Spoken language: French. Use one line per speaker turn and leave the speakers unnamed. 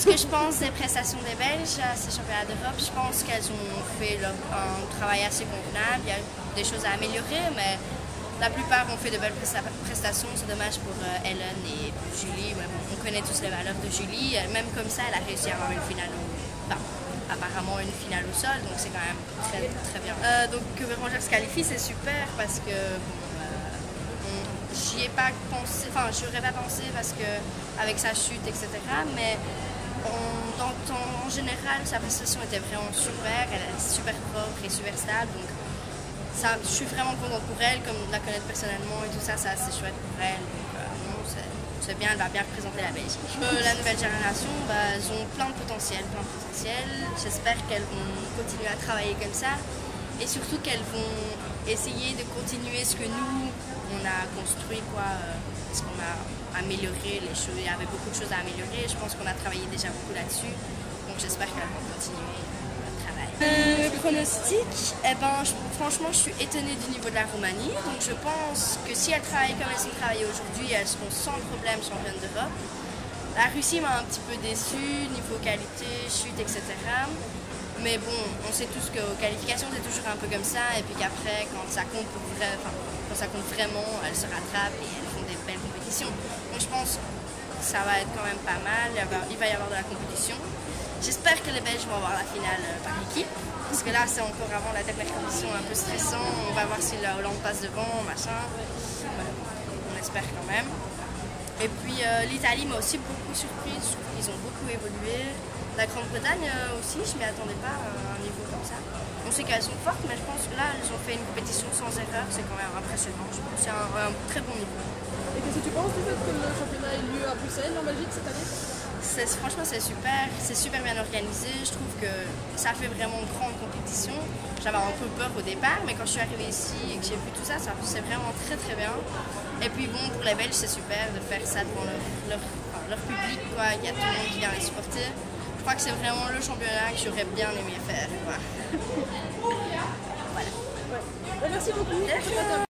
que je pense des prestations des Belges à ces championnats d'Europe, je pense qu'elles ont fait un travail assez convenable. Il y a des choses à améliorer, mais la plupart ont fait de belles prestations. C'est dommage pour Ellen et pour Julie. Ouais, bon, on connaît tous les valeurs de Julie. Même comme ça, elle a réussi à avoir une finale apparemment une finale au sol, donc c'est quand même très bien. Donc que Bérengère se qualifie, c'est super parce que j'y ai pas pensé, enfin je n'aurais pas pensé parce que avec sa chute, etc. Mais en général, sa prestation était vraiment super, elle est super propre et super stable. Donc ça, je suis vraiment contente pour elle, comme la connaître personnellement et tout ça, c'est assez chouette pour elle. Donc, c'est bien, elle va bien représenter la Belgique. La nouvelle génération, elles ont plein de potentiel. J'espère qu'elles vont continuer à travailler comme ça et surtout qu'elles vont essayer de continuer ce que nous, on a construit, parce qu'on a amélioré les choses. Il y avait beaucoup de choses à améliorer. Je pense qu'on a travaillé déjà beaucoup là-dessus. Donc j'espère qu'elles vont continuer le travail. Pronostic, franchement, je suis étonnée du niveau de la Roumanie. Donc je pense que si elles travaillent comme elles ont travaillé aujourd'hui, elles seront sans problème championnes d'Europe. La Russie m'a un petit peu déçue, niveau qualité, chute, etc. Mais bon, on sait tous qu'aux qualifications, c'est toujours un peu comme ça. Et puis qu'après, quand ça compte vraiment, elles se rattrapent et elles font des belles compétitions. Donc je pense que ça va être quand même pas mal. Il va y avoir de la compétition. J'espère que les Belges vont avoir la finale par équipe. Parce que là, c'est encore avant la dernière compétition, un peu stressant. On va voir si la Hollande passe devant, machin. On espère quand même. Et puis l'Italie m'a aussi beaucoup surprise. Je trouve qu'ils ont beaucoup évolué. La Grande-Bretagne aussi, je ne m'y attendais pas à un niveau comme ça. On sait qu'elles sont fortes, mais je pense que là, elles ont fait une compétition sans erreur. C'est quand même impressionnant. Je pense que c'est un très bon niveau.
Et qu'est-ce que tu penses du fait que le championnat ait lieu à Bruxelles, en Belgique, cette année?
Franchement, c'est super bien organisé. Je trouve que ça fait vraiment une grande compétition. J'avais un peu peur au départ, mais quand je suis arrivée ici et que j'ai vu tout ça, c'est vraiment très bien. Et puis bon, pour les Belges, c'est super de faire ça devant leur public, quoi. Il y a tout le monde qui vient les supporter. Je crois que c'est vraiment le championnat que j'aurais bien aimé faire, quoi. Voilà.
Ouais. Merci beaucoup.